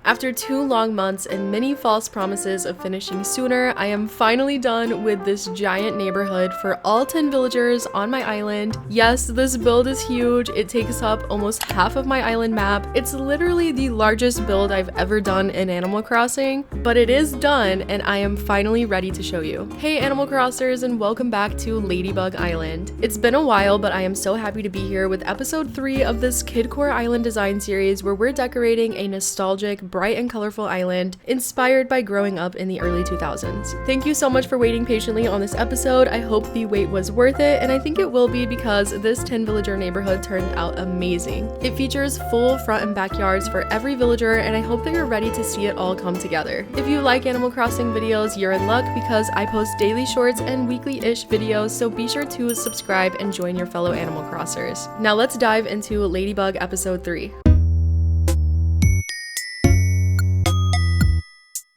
After 2 long months and many false promises of finishing sooner, I am finally done with this giant neighborhood for all 10 villagers on my island. Yes, this build is huge. It takes up almost half of my island map. It's literally the largest build I've ever done in Animal Crossing, but it is done and I am finally ready to show you. Hey Animal Crossers, and welcome back to Ladybug Island. It's been a while, but I am so happy to be here with episode 3 of this KIDCORE island design series where we're decorating a nostalgic, bright and colorful island inspired by growing up in the early 2000s. Thank you so much for waiting patiently on this episode. I hope the wait was worth it, and I think it will be because this 10 villager neighborhood turned out amazing. It features full front and backyards for every villager, and I hope that you're ready to see it all come together. If you like Animal Crossing videos, you're in luck because I post daily shorts and weekly-ish videos, so be sure to subscribe and join your fellow Animal Crossers. Now let's dive into Ladybug episode 3.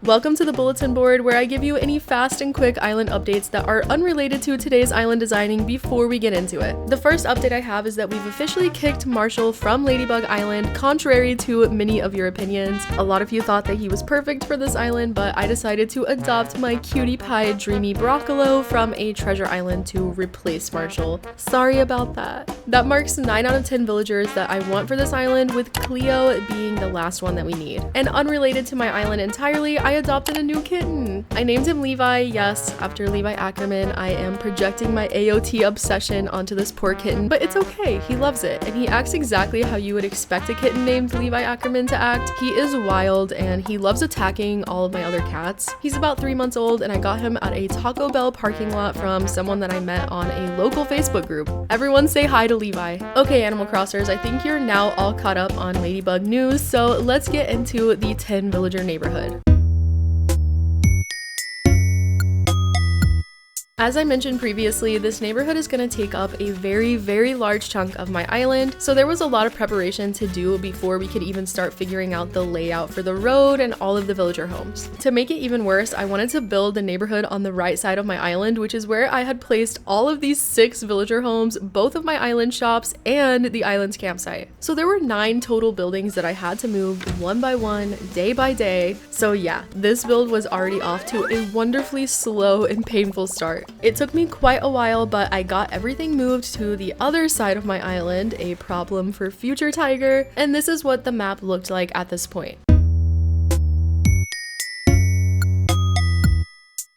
Welcome to the Bulletin Board, where I give you any fast and quick island updates that are unrelated to today's island designing before we get into it. The first update I have is that we've officially kicked Marshall from Ladybug Island, contrary to many of your opinions. A lot of you thought that he was perfect for this island, but I decided to adopt my cutie pie dreamy Broccolo from a treasure island to replace Marshall. Sorry about that. That marks 9 out of 10 villagers that I want for this island, with Cleo being the last one that we need. And unrelated to my island entirely, I adopted a new kitten. I named him Levi. Yes, after Levi Ackerman, I am projecting my AOT obsession onto this poor kitten, but it's okay. He loves it, and he acts exactly how you would expect a kitten named Levi Ackerman to act. He is wild, and he loves attacking all of my other cats. He's about 3 months old, and I got him at a Taco Bell parking lot from someone that I met on a local Facebook group. Everyone say hi to Levi. Okay, Animal Crossers, I think you're now all caught up on Ladybug news, so let's get into the 10 villager neighborhood. As I mentioned previously, this neighborhood is going to take up a very large chunk of my island, so there was a lot of preparation to do before we could even start figuring out the layout for the road and all of the villager homes. To make it even worse, I wanted to build the neighborhood on the right side of my island, which is where I had placed all of these 6 villager homes, both of my island shops, and the island's campsite. So there were 9 total buildings that I had to move one by one, day by day. So yeah, this build was already off to a wonderfully slow and painful start. It took me quite a while, but I got everything moved to the other side of my island, a problem for future Tiger, and this is what the map looked like at this point.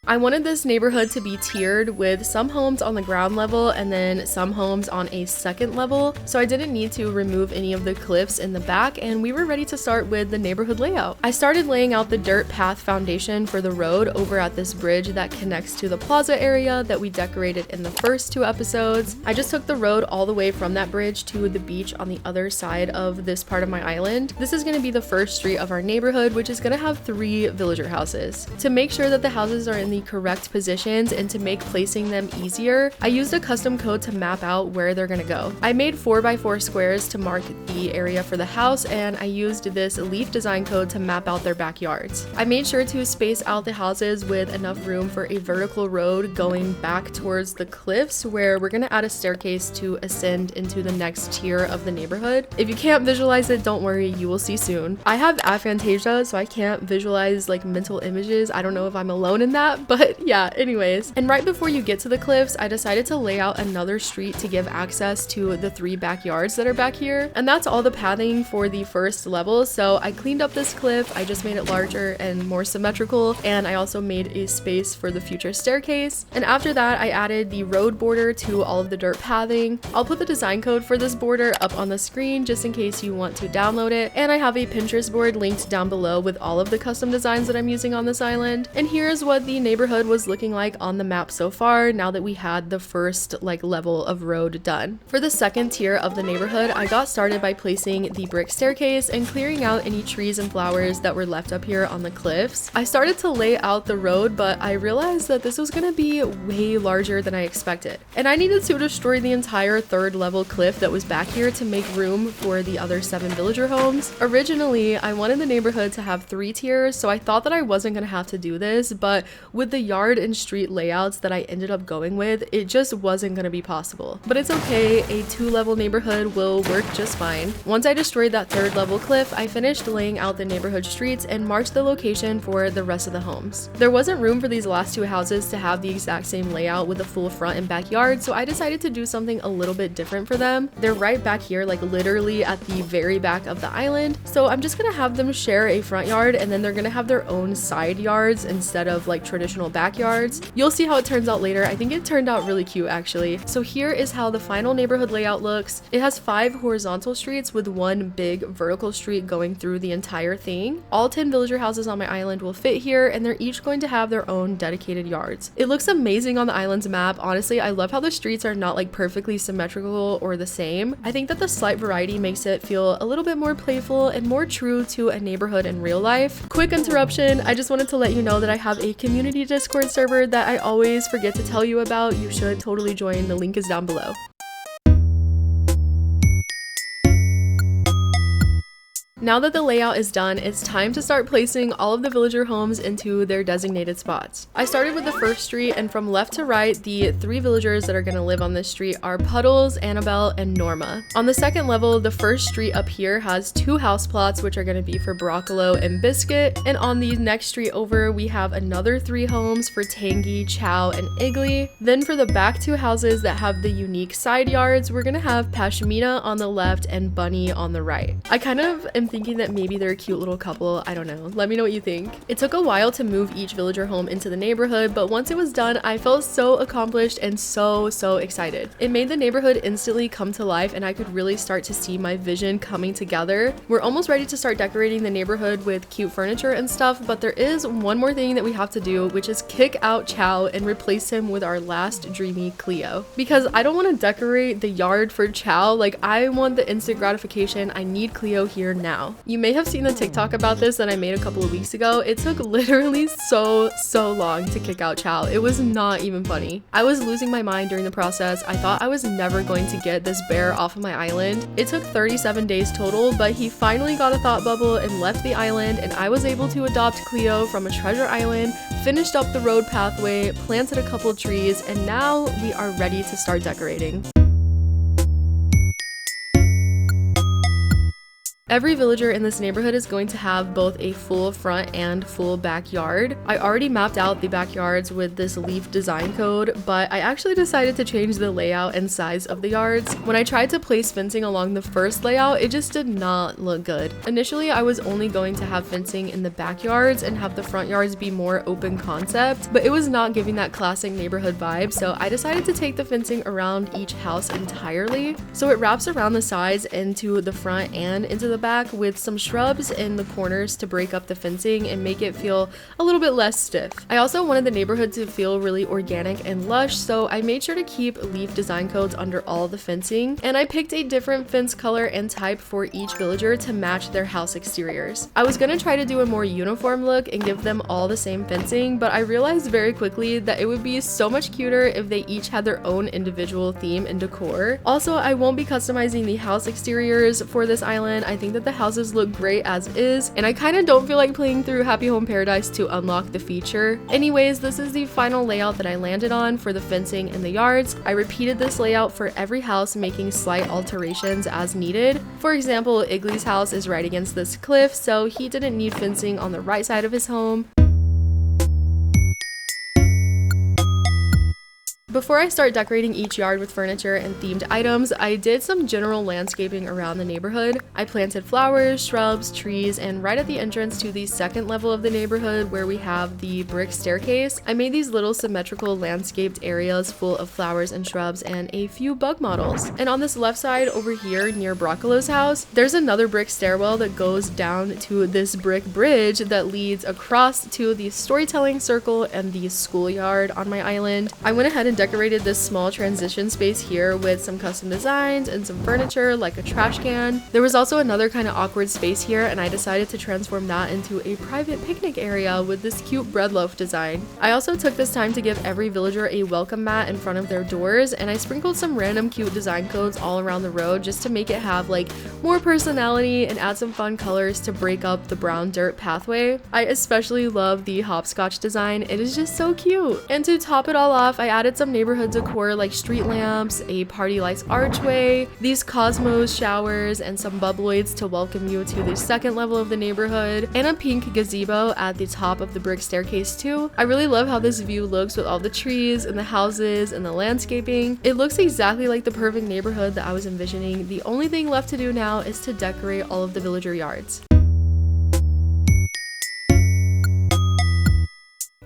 I wanted this neighborhood to be tiered, with some homes on the ground level and then some homes on a second level, so I didn't need to remove any of the cliffs in the back, and we were ready to start with the neighborhood layout. I started laying out the dirt path foundation for the road over at this bridge that connects to the plaza area that we decorated in the first 2 episodes. I just took the road all the way from that bridge to the beach on the other side of this part of my island. This is going to be the first street of our neighborhood, which is going to have 3 villager houses. To make sure that the houses are in the correct positions and to make placing them easier, I used a custom code to map out where they're gonna go. I made 4x4 squares to mark the area for the house, and I used this leaf design code to map out their backyards. I made sure to space out the houses with enough room for a vertical road going back towards the cliffs, where we're gonna add a staircase to ascend into the next tier of the neighborhood. If you can't visualize it, don't worry, you will see soon. I have aphantasia, so I can't visualize like mental images. I don't know if I'm alone in that, but yeah, anyways. And right before you get to the cliffs, I decided to lay out another street to give access to the 3 backyards that are back here. And that's all the pathing for the first level. So I cleaned up this cliff, I just made it larger and more symmetrical, and I also made a space for the future staircase. And after that, I added the road border to all of the dirt pathing. I'll put the design code for this border up on the screen just in case you want to download it. And I have a Pinterest board linked down below with all of the custom designs that I'm using on this island. And here's what the neighborhood was looking like on the map so far, now that we had the first level of road done. For the second tier of the neighborhood, I got started by placing the brick staircase and clearing out any trees and flowers that were left up here on the cliffs. I started to lay out the road, but I realized that this was gonna be way larger than I expected, and I needed to destroy the entire 3rd level cliff that was back here to make room for the other 7 villager homes. Originally, I wanted the neighborhood to have 3 tiers, so I thought that I wasn't gonna have to do this, but with with the yard and street layouts that I ended up going with, it just wasn't gonna be possible. But it's okay, a 2-level neighborhood will work just fine. Once I destroyed that 3rd level cliff, I finished laying out the neighborhood streets and marked the location for the rest of the homes. There wasn't room for these last 2 houses to have the exact same layout with a full front and backyard, so I decided to do something a little bit different for them. They're right back here, like literally at the very back of the island, so I'm just gonna have them share a front yard, and then they're gonna have their own side yards instead of like traditional backyards. You'll see how it turns out later. I think it turned out really cute actually. So here is how the final neighborhood layout looks. It has 5 horizontal streets with 1 big vertical street going through the entire thing. All 10 villager houses on my island will fit here, and they're each going to have their own dedicated yards. It looks amazing on the island's map. Honestly, I love how the streets are not like perfectly symmetrical or the same. I think that the slight variety makes it feel a little bit more playful and more true to a neighborhood in real life. Quick interruption, I just wanted to let you know that I have a community Discord server that I always forget to tell you about. You should totally join, the link is down below. Now that the layout is done, it's time to start placing all of the villager homes into their designated spots. I started with the first street, and from left to right, the 3 villagers that are going to live on this street are Puddles, Annabelle, and Norma. On the 2nd level, the first street up here has 2 house plots, which are going to be for Broccolo and Biscuit, and on the next street over, we have another 3 homes for Tangy, Chow, and Iggly. Then for the back 2 houses that have the unique side yards, we're going to have Pashmina on the left and Bunny on the right. I kind of am thinking that maybe they're a cute little couple. I don't know. Let me know what you think. It took a while to move each villager home into the neighborhood, but once it was done, I felt so accomplished and so excited. It made the neighborhood instantly come to life, and I could really start to see my vision coming together. We're almost ready to start decorating the neighborhood with cute furniture and stuff, but there is one more thing that we have to do, which is kick out Chow and replace him with our last dreamy Cleo. Because I don't want to decorate the yard for Chow, like I want the instant gratification. I need Cleo here now. You may have seen the TikTok about this that I made a couple of weeks ago. It took literally so long to kick out Chow. It was not even funny. I was losing my mind during the process. I thought I was never going to get this bear off of my island. It took 37 days total, but he finally got a thought bubble and left the island, and I was able to adopt Cleo from a treasure island, finished up the road pathway, planted a couple trees, and now we are ready to start decorating. Every villager in this neighborhood is going to have both a full front and full backyard. I already mapped out the backyards with this leaf design code, but I actually decided to change the layout and size of the yards. When I tried to place fencing along the first layout, it just did not look good. Initially, I was only going to have fencing in the backyards and have the front yards be more open concept, but it was not giving that classic neighborhood vibe, so I decided to take the fencing around each house entirely. So it wraps around the sides into the front and into the back with some shrubs in the corners to break up the fencing and make it feel a little bit less stiff. I also wanted the neighborhood to feel really organic and lush, so I made sure to keep leaf design codes under all the fencing, and I picked a different fence color and type for each villager to match their house exteriors. I was gonna try to do a more uniform look and give them all the same fencing, but I realized very quickly that it would be so much cuter if they each had their own individual theme and decor. Also, I won't be customizing the house exteriors for this island. I think that the houses look great as is, and I kind of don't feel like playing through Happy Home Paradise to unlock the feature. Anyways, this is the final layout that I landed on for the fencing and the yards. I repeated this layout for every house, making slight alterations as needed. For example, Iggly's house is right against this cliff, so he didn't need fencing on the right side of his home. Before I start decorating each yard with furniture and themed items, I did some general landscaping around the neighborhood. I planted flowers, shrubs, trees, and right at the entrance to the second level of the neighborhood where we have the brick staircase, I made these little symmetrical landscaped areas full of flowers and shrubs and a few bug models. And on this left side over here near Broccolo's house, there's another brick stairwell that goes down to this brick bridge that leads across to the storytelling circle and the schoolyard on my island. I went ahead and decorated this small transition space here with some custom designs and some furniture like a trash can. There was also another kind of awkward space here, and I decided to transform that into a private picnic area with this cute bread loaf design. I also took this time to give every villager a welcome mat in front of their doors, and I sprinkled some random cute design codes all around the road just to make it have like more personality and add some fun colors to break up the brown dirt pathway. I especially love the hopscotch design. It is just so cute. And to top it all off, I added some neighborhood decor like street lamps, a party lights archway, these cosmos showers, and some bubbloids to welcome you to the second level of the neighborhood, and a pink gazebo at the top of the brick staircase too. I really love how this view looks with all the trees and the houses and the landscaping. It looks exactly like the perfect neighborhood that I was envisioning. The only thing left to do now is to decorate all of the villager yards.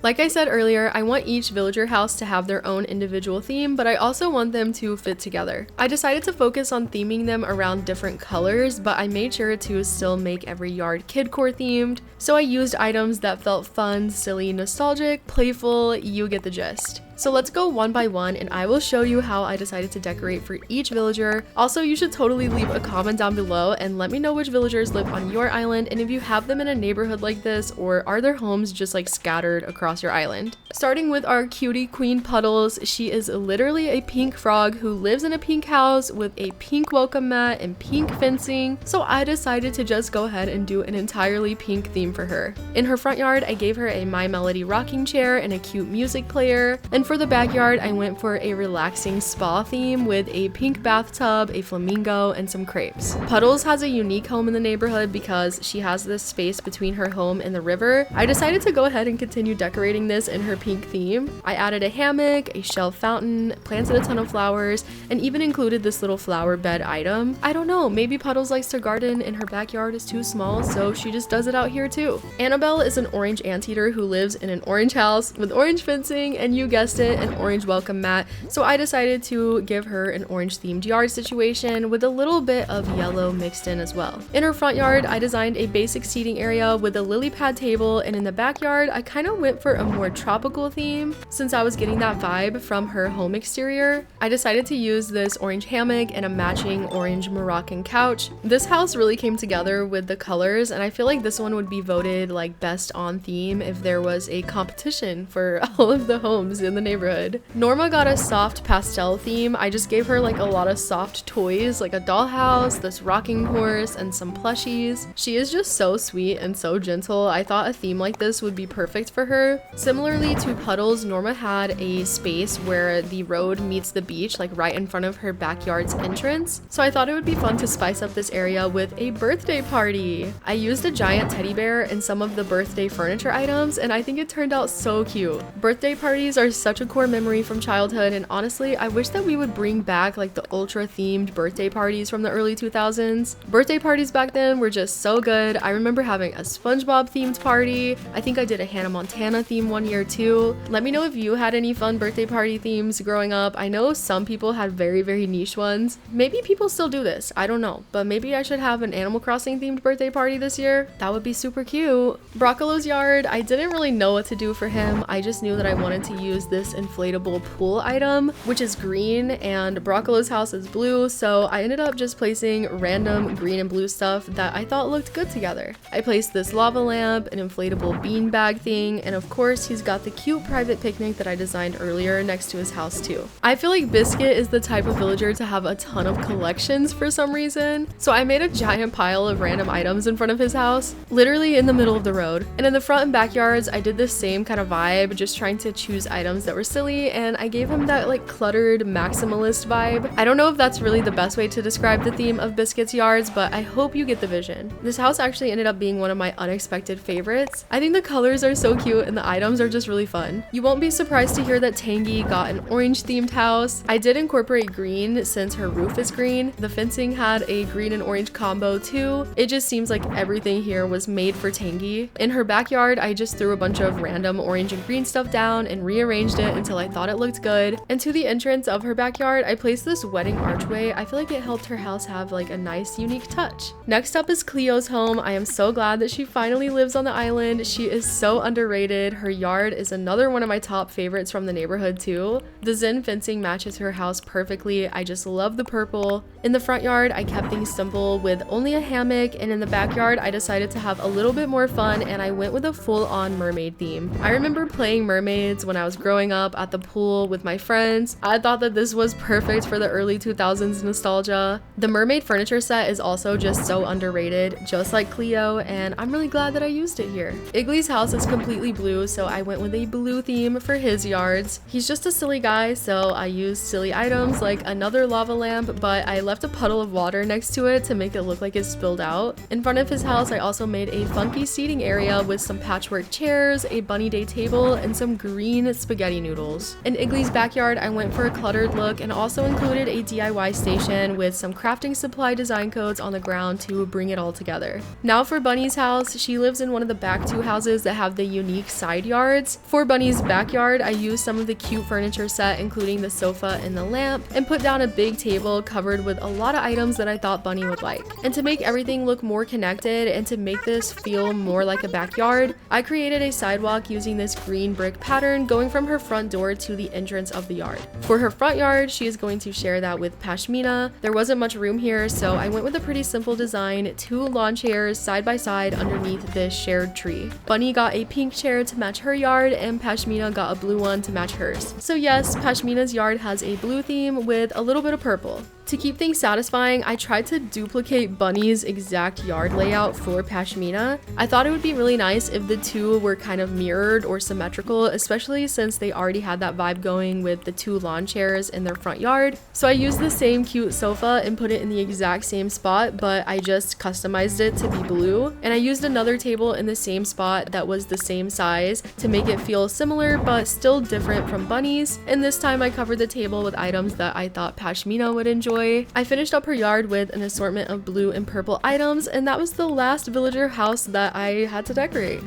Like I said earlier, I want each villager house to have their own individual theme, but I also want them to fit together. I decided to focus on theming them around different colors, but I made sure to still make every yard KIDCORE themed. So I used items that felt fun, silly, nostalgic, playful, you get the gist. So let's go one by one and I will show you how I decided to decorate for each villager. Also, you should totally leave a comment down below and let me know which villagers live on your island and if you have them in a neighborhood like this, or are their homes just like scattered across your island. Starting with our cutie queen Puddles, she is literally a pink frog who lives in a pink house with a pink welcome mat and pink fencing. So I decided to just go ahead and do an entirely pink theme for her. In her front yard, I gave her a My Melody rocking chair and a cute music player. And for the backyard, I went for a relaxing spa theme with a pink bathtub, a flamingo, and some crepes. Puddles has a unique home in the neighborhood because she has this space between her home and the river. I decided to go ahead and continue decorating this in her pink theme. I added a hammock, a shelf fountain, planted a ton of flowers, and even included this little flower bed item. I don't know, maybe Puddles likes to garden and her backyard is too small, so she just does it out here too. Annabelle is an orange anteater who lives in an orange house with orange fencing and, you guessed it, an orange welcome mat, so I decided to give her an orange themed yard situation with a little bit of yellow mixed in as well. In her front yard, I designed a basic seating area with a lily pad table, and in the backyard, I kind of went for a more tropical theme since I was getting that vibe from her home exterior. I decided to use this orange hammock and a matching orange Moroccan couch. This house really came together with the colors, and I feel like this one would be voted like best on theme if there was a competition for all of the homes in the neighborhood. Norma got a soft pastel theme. I just gave her like a lot of soft toys like a dollhouse, this rocking horse, and some plushies. She is just so sweet and so gentle. I thought a theme like this would be perfect for her. Similarly to Puddles, Norma had a space where the road meets the beach, like right in front of her backyard's entrance. So I thought it would be fun to spice up this area with a birthday party. I used a giant teddy bear and some of the birthday furniture items, and I think it turned out so cute. Birthday parties are such a core memory from childhood, and honestly, I wish that we would bring back like the ultra themed birthday parties from the early 2000s. Birthday parties back then were just so good. I remember having a SpongeBob themed party. I think I did a Hannah Montana theme one year too. Let me know if you had any fun birthday party themes growing up. I know some people had very niche ones. Maybe people still do this, I don't know, but maybe I should have an Animal Crossing themed birthday party this year. That would be super cute. Broccolo's yard, I didn't really know what to do for him. I just knew that I wanted to use this inflatable pool item, which is green, and Broccolo's house is blue, so I ended up just placing random green and blue stuff that I thought looked good together. I placed this lava lamp, an inflatable bean bag thing, and of course he's got the cute private picnic that I designed earlier next to his house too. I feel like Biscuit is the type of villager to have a ton of collections for some reason, so I made a giant pile of random items in front of his house, literally in the middle of the road. And in the front and backyards, I did the same kind of vibe, just trying to choose items that were silly, and I gave him that like cluttered maximalist vibe. I don't know if that's really the best way to describe the theme of Biscuit's yards, but I hope you get the vision. This house actually ended up being one of my unexpected favorites. I think the colors are so cute and the items are just really fun. You won't be surprised to hear that Tangy got an orange themed house. I did incorporate green since her roof is green. The fencing had a green and orange combo too. It just seems like everything here was made for Tangy. In her backyard, I just threw a bunch of random orange and green stuff down and rearranged it until I thought it looked good. And to the entrance of her backyard, I placed this wedding archway. I feel like it helped her house have like a nice unique touch. Next up is Cleo's home. I am so glad that she finally lives on the island. She is so underrated. Her yard is another one of my top favorites from the neighborhood too. The Zen fencing matches her house perfectly. I just love the purple. In the front yard, I kept things simple with only a hammock, and in the backyard, I decided to have a little bit more fun and I went with a full-on mermaid theme. I remember playing mermaids when I was growing up at the pool with my friends. I thought that this was perfect for the early 2000s nostalgia. The mermaid furniture set is also just so underrated, just like Cleo, and I'm really glad that I used it here. Igly's house is completely blue, so I went with a blue theme for his yards. He's just a silly guy, so I used silly items like another lava lamp, but I left a puddle of water next to it to make it look like it spilled out. In front of his house, I also made a funky seating area with some patchwork chairs, a bunny day table, and some green spaghetti noodles. In Igly's backyard, I went for a cluttered look and also included a DIY station with some crafting supply design codes on the ground to bring it all together. Now for Bunny's house, she lives in one of the back two houses that have the unique side yards. For Bunny's backyard, I used some of the cute furniture set, including the sofa and the lamp, and put down a big table covered with a lot of items that I thought Bunny would like. And to make everything look more connected and to make this feel more like a backyard, I created a sidewalk using this green brick pattern going from her front door to the entrance of the yard. For her front yard, she is going to share that with Pashmina. There wasn't much room here, so I went with a pretty simple design, 2 lawn chairs side by side underneath this shared tree. Bunny got a pink chair to match her yard, and Pashmina got a blue one to match hers. So yes, Pashmina's yard has a blue theme with a little bit of purple. To keep things satisfying, I tried to duplicate Bunny's exact yard layout for Pashmina. I thought it would be really nice if the two were kind of mirrored or symmetrical, especially since they already had that vibe going with the 2 lawn chairs in their front yard. So I used the same cute sofa and put it in the exact same spot, but I just customized it to be blue. And I used another table in the same spot that was the same size to make it feel similar but still different from Bunny's. And this time I covered the table with items that I thought Pashmina would enjoy. I finished up her yard with an assortment of blue and purple items, and that was the last villager house that I had to decorate.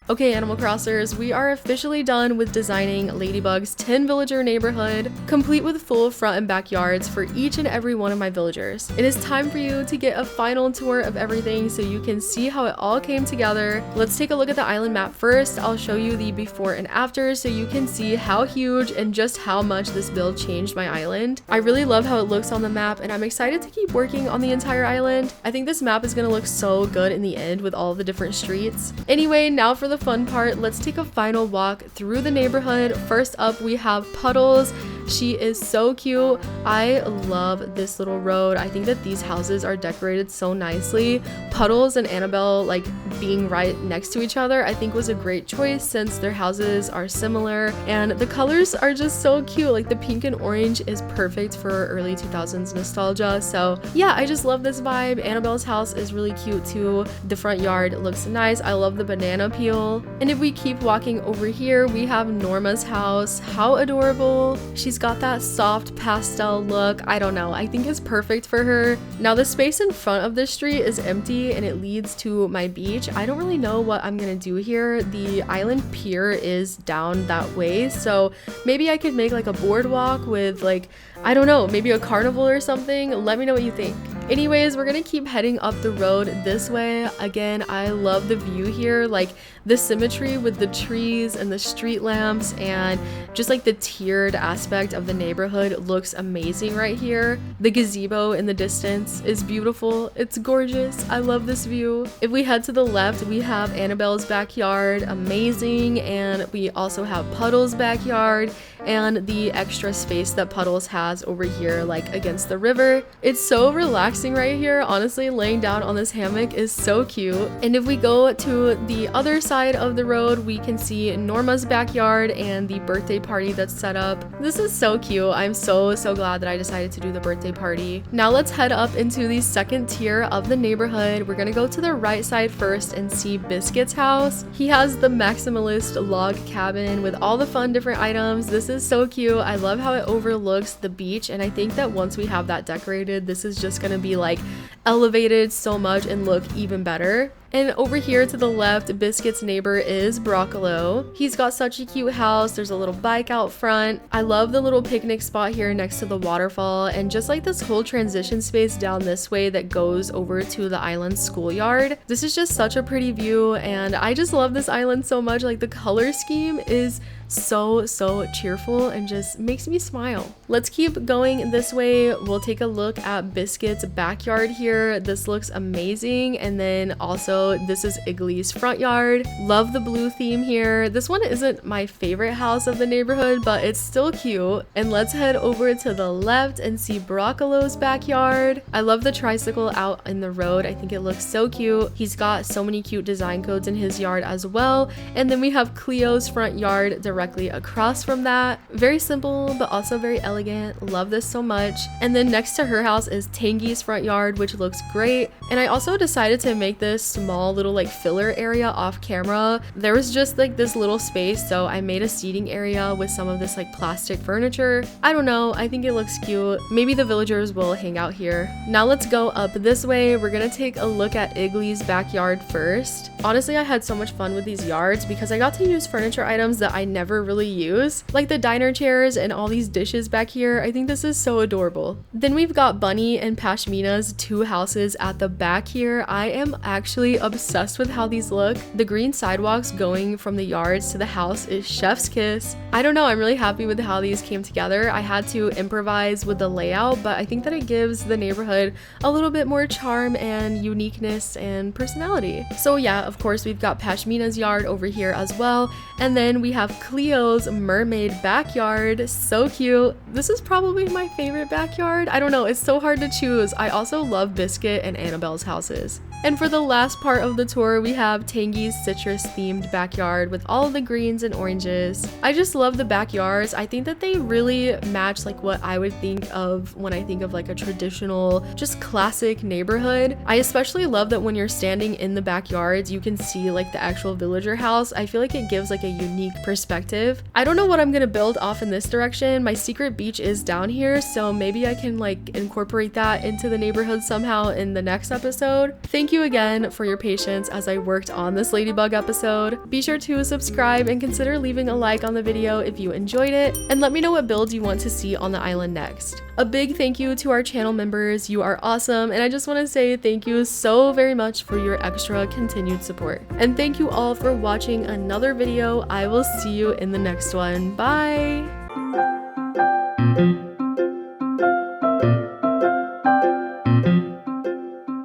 Okay, Animal Crossers, we are officially done with designing Ladybug's 10 villager neighborhood, complete with full front and backyards for each and every one of my villagers. It is time for you to get a final tour of everything so you can see how it all came together. Let's take a look at the island map first. I'll show you the before and after so you can see how huge and just how much this build changed my island. I really love how it looks on the map, and I'm excited to keep working on the entire island. I think this map is gonna look so good in the end with all the different streets. Anyway, now for the fun part, let's take a final walk through the neighborhood. First up, we have Puddles. She is so cute. I love this little road. I think that these houses are decorated so nicely. Puddles and Annabelle like being right next to each other I think was a great choice since their houses are similar and the colors are just so cute. Like the pink and orange is perfect for early 2000s nostalgia. So yeah, I just love this vibe. Annabelle's house is really cute too. The front yard looks nice. I love the banana peel. And if we keep walking over here, we have Norma's house. How adorable. She's got that soft pastel look. I don't know, I think it's perfect for her. Now the space in front of this street is empty and it leads to my beach. I don't really know what I'm gonna do here. The island pier is down that way, so maybe I could make like a boardwalk with like, I don't know, maybe a carnival or something. Let me know what you think. Anyways, we're gonna keep heading up the road this way. Again, I love the view here, like the symmetry with the trees and the street lamps and just like the tiered aspect of the neighborhood looks amazing right here. The gazebo in the distance is beautiful. It's gorgeous. I love this view. If we head to the left, we have Annabelle's backyard, amazing, and we also have Puddles' backyard and the extra space that Puddles has over here like against the river. It's so relaxing right here. Honestly, laying down on this hammock is so cute. And if we go to the other side of the road, we can see Norma's backyard and the birthday party that's set up. This is so cute. I'm so glad that I decided to do the birthday party. Now let's head up into the second tier of the neighborhood. We're gonna go to the right side first and see Biscuit's house. He has the maximalist log cabin with all the fun different items. This is so cute. I love how it overlooks the beach, and I think that once we have that decorated, this is just gonna be like elevated so much and look even better. And over here to the left, Biscuit's neighbor is Broccolo. He's got such a cute house. There's a little bike out front. I love the little picnic spot here next to the waterfall, and just like this whole transition space down this way that goes over to the island schoolyard. This is just such a pretty view, and I just love this island so much. Like the color scheme is so cheerful and just makes me smile. Let's keep going this way. We'll take a look at Biscuit's backyard here. This looks amazing. And then also this is Igly's front yard. Love the blue theme here. This one isn't my favorite house of the neighborhood, but it's still cute. And let's head over to the left and see Broccolo's backyard. I love the tricycle out in the road. I think it looks so cute. He's got so many cute design codes in his yard as well. And then we have Cleo's front yard directly across from that. Very simple, but also very elegant. Love this so much. And then next to her house is Tangy's front yard, which looks great. And I also decided to make this small little like filler area off camera. There was just like this little space, so I made a seating area with some of this like plastic furniture. I don't know, I think it looks cute. Maybe the villagers will hang out here. Now let's go up this way. We're gonna take a look at Igly's backyard first. Honestly, I had so much fun with these yards because I got to use furniture items that I never really use, like the diner chairs and all these dishes back here. I think this is so adorable. Then we've got Bunny and Pashmina's two houses at the back here. I am actually obsessed with how these look. The green sidewalks going from the yards to the house is chef's kiss. I don't know, I'm really happy with how these came together. I had to improvise with the layout, but I think that it gives the neighborhood a little bit more charm and uniqueness and personality. So yeah, of course we've got Pashmina's yard over here as well, and then we have Cleo's mermaid backyard. So cute. This is probably my favorite backyard. I don't know, it's so hard to choose. I also love Biscuit and Annabelle's houses. And for the last part of the tour, we have Tangy's citrus themed backyard with all of the greens and oranges. I just love the backyards. I think that they really match like what I would think of when I think of like a traditional, just classic neighborhood. I especially love that when you're standing in the backyards, you can see like the actual villager house. I feel like it gives like a unique perspective. I don't know what I'm gonna build off in this direction. My secret beach is down here, so maybe I can like incorporate that into the neighborhood somehow in the next episode. Thank you again for your patience as I worked on this Ladybug episode. Be sure to subscribe and consider leaving a like on the video if you enjoyed it, and let me know what builds you want to see on the island next. A big thank you to our channel members. You are awesome, and I just want to say thank you so very much for your extra continued support. And thank you all for watching another video. I will see you in the next one. Bye!